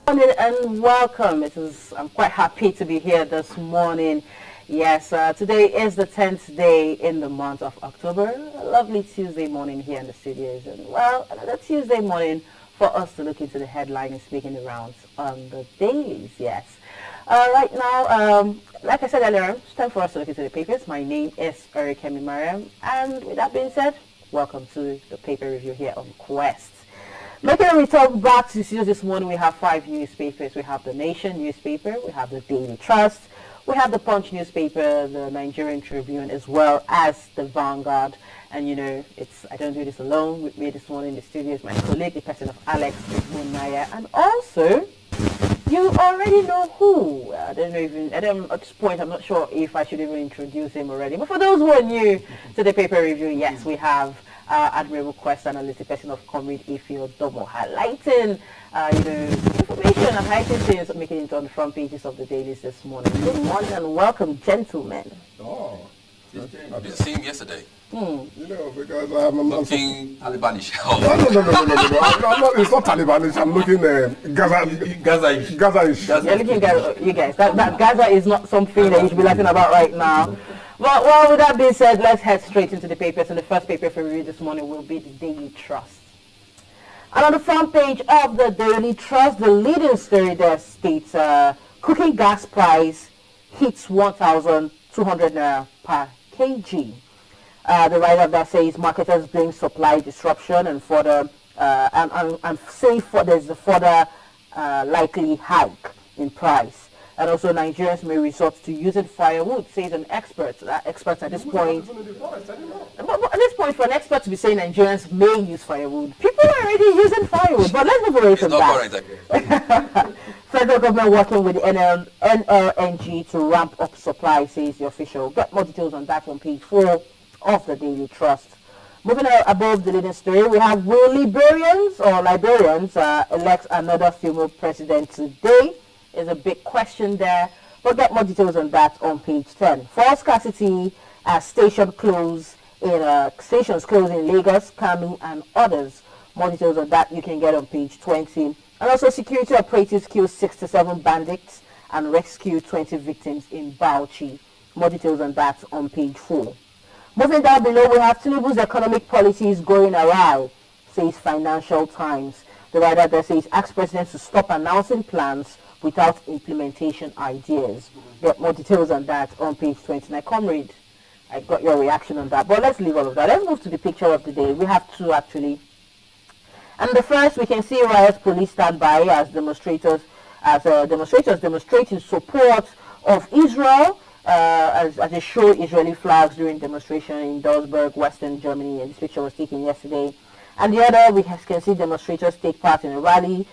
Morning and welcome. I'm quite happy to be here this morning. Yes, today is the 10th day in the month of October. A lovely Tuesday morning here in the studios. And well, another Tuesday morning for us to look into the headline and speaking the rounds on the dailies. Yes. Right now, like I said earlier, it's time for us to look into the papers. My name is Eric Mariam. And with that being said, welcome to the paper review here on Quest. Making a return back to the studios this morning, we have 5 newspapers. We have the Nation newspaper, we have the Daily Trust, we have the Punch newspaper, the Nigerian Tribune, as well as the Vanguard. And you know, I don't do this alone. With me this morning in the studios, my colleague, the person of Alex Naya, and also you already know who. I don't know even at this point. I'm not sure if I should even introduce him already. But for those who are new to the paper review, yes, we have Admirable Quest analyst, the person of Comrade Ifio Domo, highlighting information and highlighting things, making it on the front pages of the dailies this morning. Good morning and welcome, gentlemen. Oh, I've been seeing yesterday. You know, because I'm looking Talibanish. No, it's not Talibanish. I'm looking Gaza-ish. You're looking you guys. That Gaza is not something that you should be laughing about right now. Well, with that being said, let's head straight into the papers. And the first paper for review this morning will be the Daily Trust. And on the front page of the Daily Trust, the leading story there states cooking gas price hits 1,200 naira per kg. The writer of that says marketers blame supply disruption and further there's a further likely hike in price. And also Nigerians may resort to using firewood, says an expert. Experts at this point. But at this point, for an expert to be saying Nigerians may use firewood, people are already using firewood. But let's move away from that. Federal government working with the NLNG to ramp up supply, says the official. Get more details on that on page 4 of the Daily Trust. Moving above the leading story, we have will Liberians elect another female president today? Is a big question there. But get more details on that on page 10. For scarcity, stations close in Lagos, Kano, and others. More details on that you can get on page 20. And also, security operatives kill 67 bandits and rescue 20 victims in Bauchi. More details on that on page 4. Moving down below, we have Tinubu's economic policies going awry, says Financial Times. The writer there says, ask presidents to stop announcing plans without implementation ideas. Get more details on that on page 29. Comrade, I got your reaction on that. But let's leave all of that. Let's move to the picture of the day. We have 2 actually. And the first, we can see riot police stand by as demonstrators demonstrating support of Israel as they show Israeli flags during demonstration in Duisburg, Western Germany. And this picture was taken yesterday. And the other, we can see demonstrators take part in a rally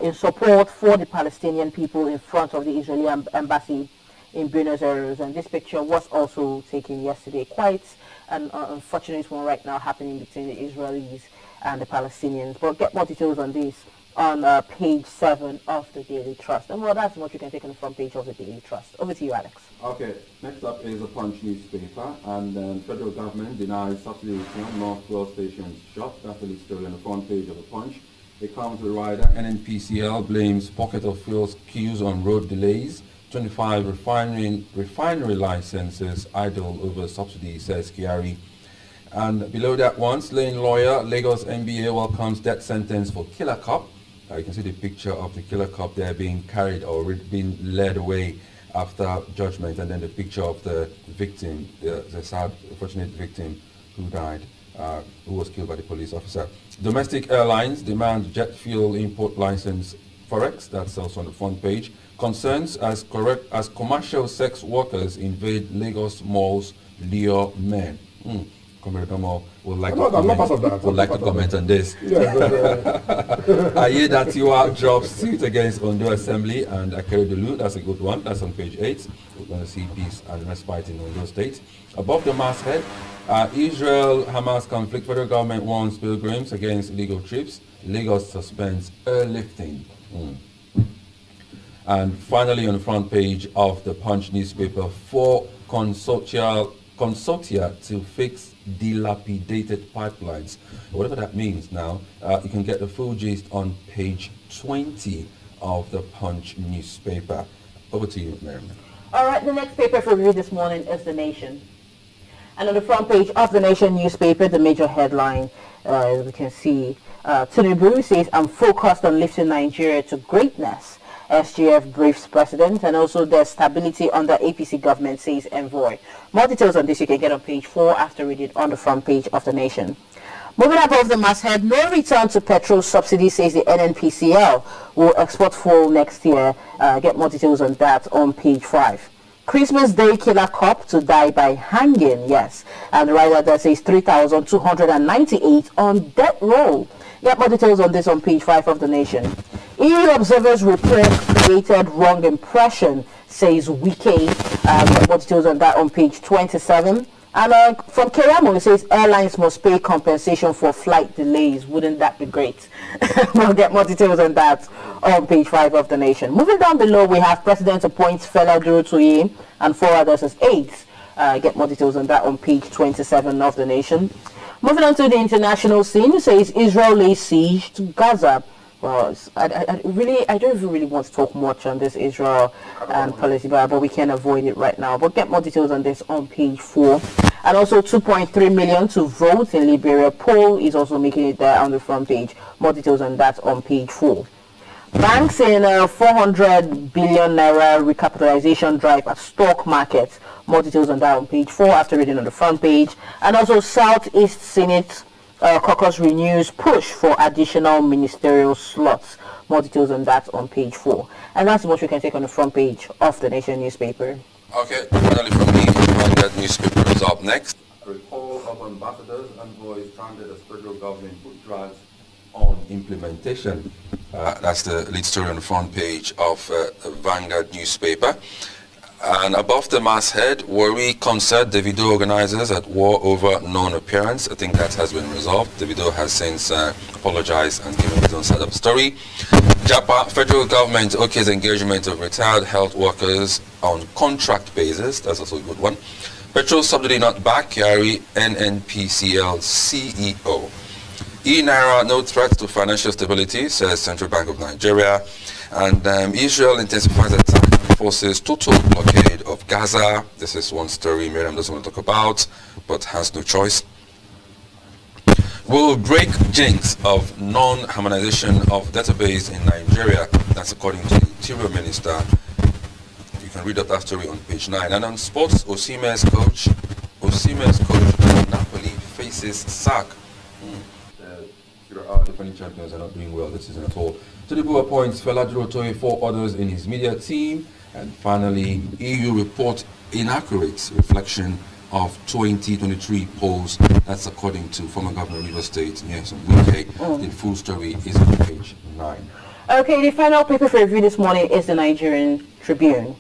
in support for the Palestinian people in front of the Israeli embassy in Buenos Aires. And this picture was also taken yesterday. Quite an unfortunate one right now happening between the Israelis and the Palestinians. But get more details on this on page 7 of the Daily Trust. And well, that's what you can take on the front page of the Daily Trust. Over to you, Alex. Okay, next up is the Punch newspaper, and federal government denies subsidies to North fuel stations shop. That's the lead story on the front page of the Punch. It comes with the rider. NNPCL blames pocket of fuels queues on road delays. 25 refinery licenses idle over subsidy, says Kiari. And below that one, slain lawyer, Lagos NBA welcomes death sentence for Killer Cop. You can see the picture of the Killer Cop there being carried or being led away after judgment, and then the picture of the victim, the sad, unfortunate victim who died, who was killed by the police officer. Domestic airlines demand jet fuel import license Forex. That's also on the front page. Concerns as commercial sex workers invade Lagos malls, lure men. Comrade Domo would like to comment on this. I hear that you are dropped suit against Ondo Assembly and Akeredolu. That's a good one. That's on page 8. We're going to see peace and respite in Ondo State. Above the masthead, Israel-Hamas conflict. Federal government warns pilgrims against illegal trips. Lagos suspends airlifting. And finally, on the front page of the Punch newspaper, 4 consortia to fix dilapidated pipelines. Whatever that means now, you can get the full gist on page 20 of the Punch newspaper. Over to you, Merriman. All right, the next paper for review this morning is The Nation. And on the front page of The Nation newspaper, the major headline, as we can see, Tinubu says, I'm focused on lifting Nigeria to greatness. SGF briefs president, and also the stability under APC government, says envoy. More details on this you can get on page 4 after reading on the front page of The Nation. Moving above the masthead, no return to petrol subsidy, says the NNPCL. Will export fuel next year. Get more details on that on page 5. Christmas Day killer cop to die by hanging, yes. And the writer that says 3,298 on death row. Get more details on this on page 5 of The Nation. EU observers report created wrong impression, says Wike. Get more details on that on page 27. And from Keyamo, it says airlines must pay compensation for flight delays. Wouldn't that be great? We'll get more details on that on page 5 of The Nation. Moving down below, we have President appoints Fela Durotoye and 4 others as aides. Get more details on that on page 27 of The Nation. Moving on to the international scene, it says Israel lays siege to Gaza. Well, I don't even really want to talk much on this Israel and Palestine, but we can avoid it right now. But get more details on this on page 4. And also 2.3 million to vote in Liberia. Poll is also making it there on the front page. More details on that on page 4. Banks in 400 billion naira recapitalization drive at stock markets. More details on that on page 4 after reading on the front page. And also Southeast Senate caucus renews push for additional ministerial slots. More details on that on page 4. And that's what we can take on the front page of The Nation newspaper. Okay, finally from me, that newspaper is up next. A recall of ambassadors and envoys stranded as federal government put drags on implementation. That's the lead story on the front page of the Vanguard newspaper. And above the masthead, worry concert Davido organizers at war over non-appearance. I think that has been resolved. Davido has since apologized and given his own side of the story. Japa, federal government okays engagement of retired health workers on contract basis. That's also a good one. Petrol subsidy not back, Kyari, NNPCL CEO. E-Naira, no threat to financial stability, says Central Bank of Nigeria. And Israel intensifies attack forces total blockade of Gaza. This is one story Miriam doesn't want to talk about, but has no choice. Will break jinx of non-harmonization of database in Nigeria. That's according to the Interior Minister. You can read up that story on page 9. And on sports, Osimhen's coach Napoli faces sack. Our defending champions are not doing well this season at all. Tinubu appoints Fela Durotoye, 4 others in his media team. And finally, EU report inaccurate reflection of 2023 polls. That's according to former Governor of Rivers State, Nyesom Wike. The full story is on page 9. Okay, the final paper for review this morning is the Nigerian Tribune.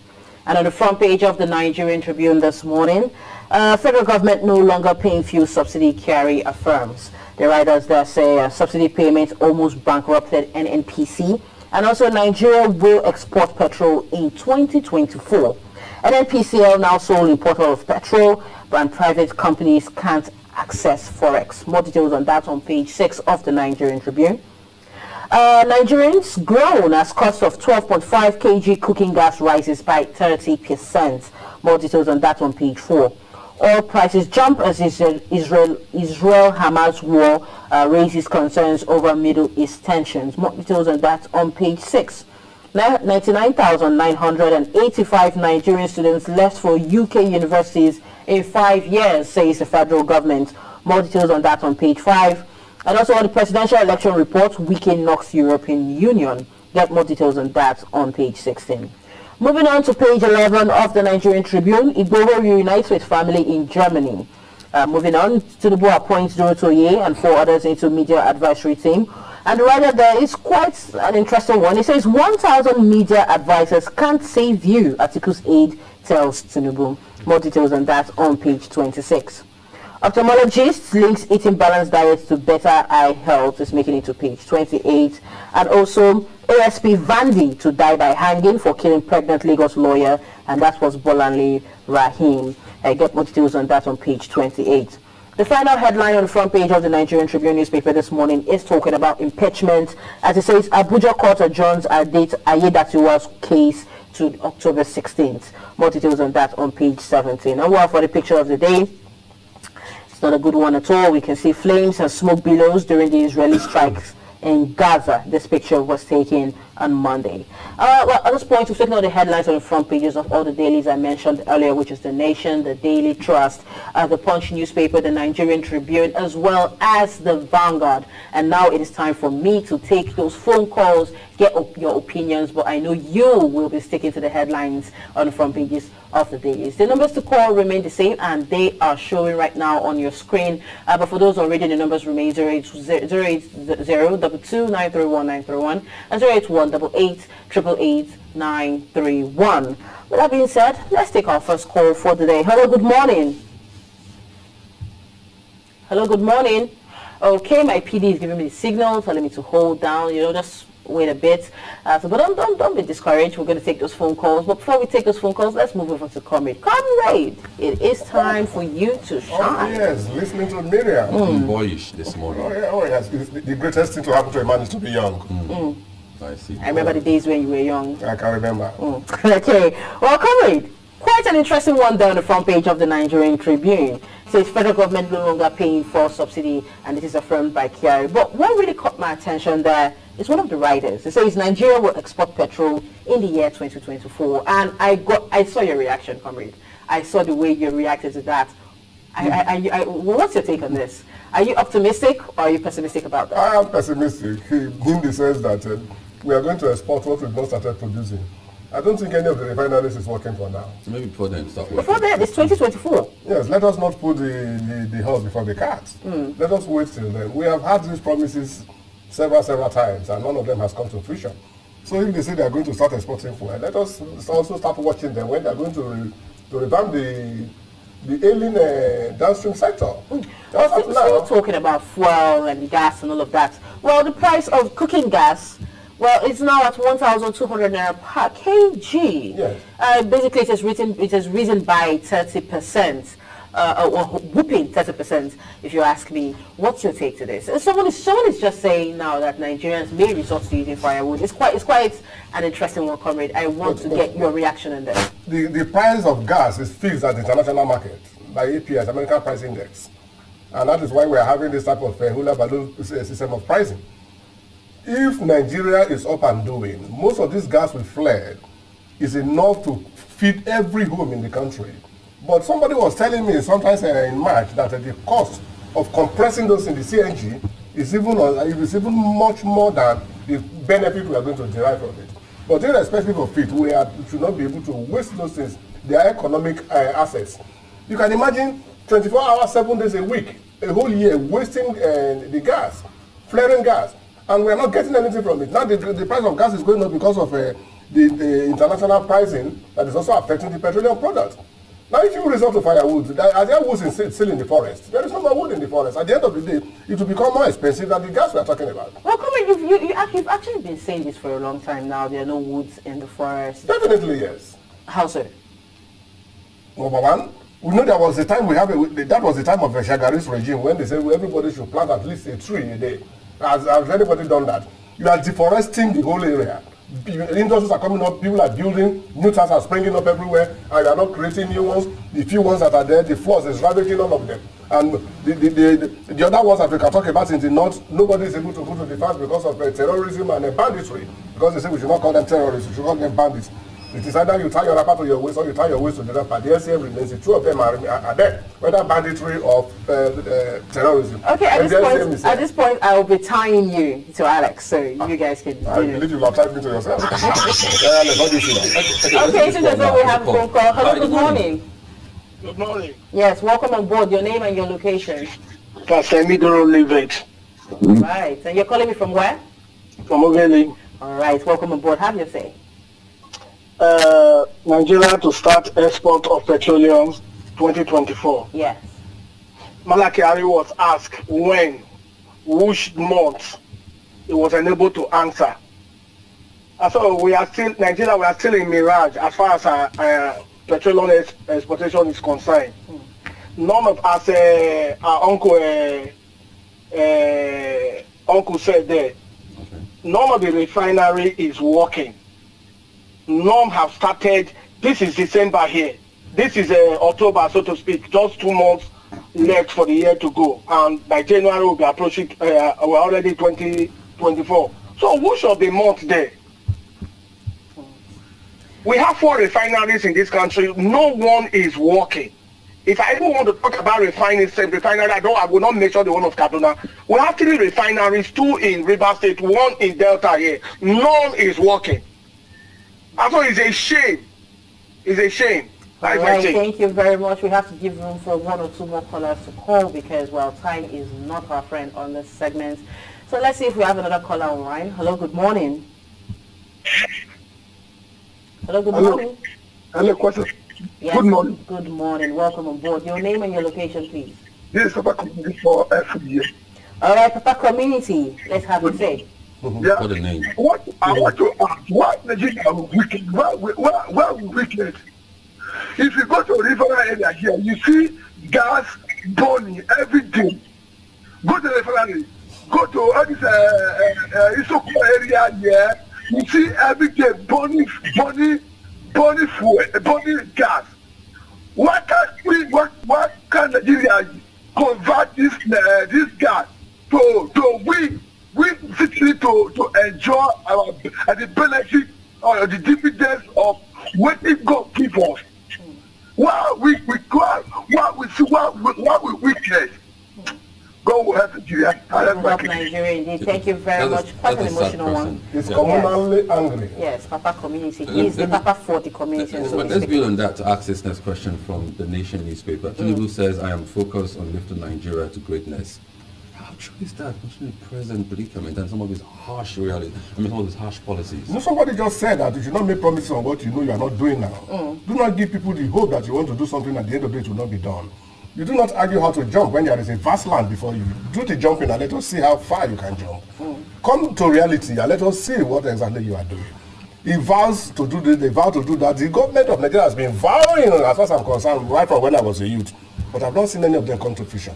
And on the front page of the Nigerian Tribune this morning, federal government no longer paying fuel subsidy, Kyari affirms. The writers there say subsidy payments almost bankrupted NNPC. And also Nigeria will export petrol in 2024. NNPCL now sole importer of petrol, and private companies can't access forex. More details on that on page 6 of the Nigerian Tribune. Nigerians groan as cost of 12.5 kg cooking gas rises by 30%. More details on that on page 4. Oil prices jump as Israel-Hamas war raises concerns over Middle East tensions. More details on that on page 6. 99,985 Nigerian students left for UK universities in 5 years, says the federal government. More details on that on page 5. And also on the presidential election report, Wike knocks European Union. Get more details on that on page 16. Moving on to page 11 of the Nigerian Tribune, Igboho reunites with family in Germany. Moving on, Tinubu appoints Durotoye and 4 others into media advisory team. And rather there is quite an interesting one. It says 1,000 media advisors can't save you, Atiku's aide tells Tinubu. More details on that on page 26. Ophthalmologist links eating balanced diet to better eye health is making it to page 28. And also ASP Vandi to die by hanging for killing pregnant Lagos lawyer, and that was Bolanle Rahim. I get more details on that on page 28. The final headline on the front page of the Nigerian Tribune newspaper this morning is talking about impeachment. As it says, Abuja court adjourns Ayedatiwa's case to October 16th. More details on that on page 17. And well, for the picture of the day, it's not a good one at all. We can see flames and smoke billows during the Israeli strikes in Gaza. This picture was taken on Monday. Well, at this point, we've taken all the headlines on the front pages of all the dailies I mentioned earlier, which is The Nation, The Daily Trust, the Punch newspaper, the Nigerian Tribune, as well as the Vanguard. And now it is time for me to take those phone calls, get your opinions, but I know you will be sticking to the headlines on the front pages of the dailies. The numbers to call remain the same, and they are showing right now on your screen. But for those already, the numbers remain 08022931931 and 08188888931. With that being said, let's take our first call for the day. Hello, good morning. Hello, good morning. Okay, my PD is giving me the signal, telling me to hold down, just wait a bit. But don't be discouraged. We're going to take those phone calls. But before we take those phone calls, let's move over to Comrade. Comrade, it is time for you to shine. Oh, yes, listening to Miriam. Boyish this morning. Oh, yes. The greatest thing to happen to a man is to be young. I see. I remember the days when you were young. I can remember. Okay. Well, Comrade, quite an interesting one there on the front page of the Nigerian Tribune. Says federal government no longer paying for subsidy, and this is affirmed by Kyari. But what really caught my attention there is one of the writers. It says Nigeria will export petrol in the year 2024. And I saw your reaction, Comrade. I saw the way you reacted to that. What's your take on this? Are you optimistic or are you pessimistic about that? I am pessimistic in the sense that we are going to export what we've not started producing. I don't think any of the refineries is working for now. So maybe before then start working. Before that, it's 2024. Yes, let us not put the horse before the cart. Let us wait till then. We have had these promises several times, and none of them has come to fruition. So if they say they are going to start exporting fuel, let us also start watching them when they are going to revamp the ailing downstream sector. Still talking about fuel and gas and all of that. Well, the price of cooking gas, well, it's now at 1,200 naira per kg. Yes. Basically, it has risen by 30%. Or whooping 30%, if you ask me. What's your take to this? Someone is just saying now that Nigerians may resort to using firewood. It's quite an interesting one, Comrade. I want to get your reaction on this. The price of gas is fixed at the international market by APS, American Price Index. And that is why we are having this type of hula balloon system of pricing. If Nigeria is up and doing, most of this gas we fled is enough to feed every home in the country. But somebody was telling me sometimes in March that the cost of compressing those in the CNG is even much more than the benefit we are going to derive from it. But irrespective of it, we should not be able to waste those things. They are economic assets. You can imagine 24 hours, 7 days a week, a whole year wasting the gas, flaring gas, and we are not getting anything from it. Now the price of gas is going up because of the international pricing that is also affecting the petroleum product. Now, if you resort to firewood, are there woods still in the forest? There is no more wood in the forest. At the end of the day, it will become more expensive than the gas we are talking about. Well, come on, you've actually been saying this for a long time now. There are no woods in the forest. Definitely, yes. How so? Number one, we know there was a time that was the time of the Shagari's regime when they said everybody should plant at least a tree a day. Has anybody done that? You are deforesting the whole area. Industries are coming up, people are building, new towns are springing up everywhere, and they are not creating new ones. The few ones that are there, the floods is ravaging all of them. And the other ones that we can talk about in the north, nobody is able to go to the farms because of terrorism and banditry. Because they say we should not call them terrorists, we should call them bandits. It is either you tie your wrapper to your waist or you tie your waist to the wrapper. The LCM remains. The two of them are there, whether banditry or terrorism. Okay, at this point, I will be tying you to Alex, so you guys can. I believe you have tied me to yourself. Okay, so that's why we have a phone call. Hello, good morning. Good morning. Yes, welcome on board. Your name and your location. Pastor Midoro Livet. Right, and you're calling me from where? From Ogeli. All right, welcome on board. Have your say. Nigeria to start export of petroleum 2024. Yes. Malaki Ari was asked when, which month, he was unable to answer. So Nigeria, we are still in mirage as far as petroleum exportation is concerned. none of us, our uncle said there, none of the refinery is working. None have started. This is December here. This is October, so to speak, just 2 months left for the year to go. And by January, we'll be approaching, we're already 2024. So which of the months there? We have 4 refineries in this country. No one is working. If I even want to talk about refinery, I will not mention the one of Kaduna. We have 3 refineries, 2 in River State, 1 in Delta here. None is working. And so it's a shame. It's a shame. All right, thank you very much. We have to give room for 1 or 2 more callers to call because, well, time is not our friend on this segment. So let's see if we have another caller online. Hello, good morning. Hello, good morning. Hello, question. Yes, good morning. Good morning. Welcome on board. Your name and your location, please. This is Papa Community for FBA. All right, Papa Community. Let's have you say. Yeah. What a name. What I want to ask, what Nigeria are wicked? Where we wicked? If you go to a river area here, you see gas burning every day. Go to the refinery. Go to all this Isoko area here. You see every day burning fuel, burning gas. Why can't Nigeria convert this gas to we simply to enjoy the benefit or the dividends of what it God give us? Why we wicked? God will help Nigeria. Help Nigeria indeed. Thank you very much. Quite an emotional one. It's commonly angry. Yes, Papa Community. He's the Papa for the community. Let's build on that to ask this next question from the Nation newspaper. Tinubu says, I am focused on lifting Nigeria to greatness. How true is that? Considering the present predicament and some of his harsh reality, some of his harsh policies. You know, somebody just said that you should not make promises on what you know you are not doing now. Do not give people the hope that you want to do something at the end of the day it will not be done. You do not argue how to jump when there is a vast land before you. Do the jumping and let us see how far you can jump. Come to reality and let us see what exactly you are doing. He vows to do this, they vow to do that. The government of Nigeria has been vowing, as far as I'm concerned, right from when I was a youth. But I've not seen any of them come to fruition.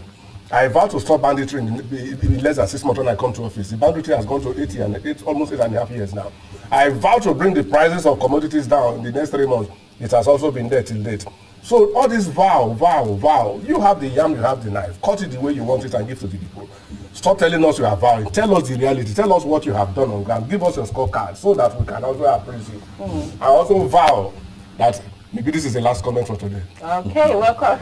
I vowed to stop banditry in less than 6 months when I come to office. The banditry has gone to almost 8.5 years now. I vowed to bring the prices of commodities down in the next 3 months. It has also been there till date. So all this vow. You have the yam, you have the knife. Cut it the way you want it and give to the people. Stop telling us you are vowing. Tell us the reality. Tell us what you have done on ground. Give us a scorecard so that we can also appraise you. I also vow that maybe this is the last comment for today. Okay, welcome.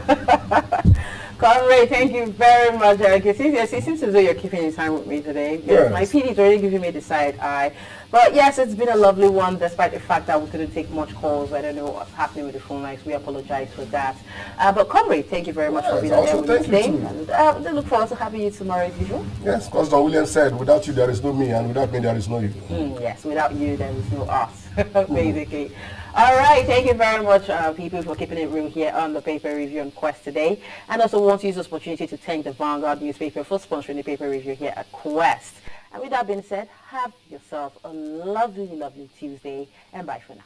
Conrad, thank you very much. It seems as though you're keeping in time with me today. Yes. My PD is already giving me the side eye. But yes, it's been a lovely one, despite the fact that we couldn't take much calls. I don't know what's happening with the phone lines. We apologize for that. But Conrad, thank you very much for being there with me today. And I look forward to having you tomorrow as usual. Yes, because Don Williams said, without you there is no me, and without me there is no you. Yes, without you there is no us, basically. All right, thank you very much, people, for keeping it real here on the paper review on Quest today. And also want to use this opportunity to thank the Vanguard newspaper for sponsoring the paper review here at Quest. And with that being said, have yourself a lovely, lovely Tuesday, and bye for now.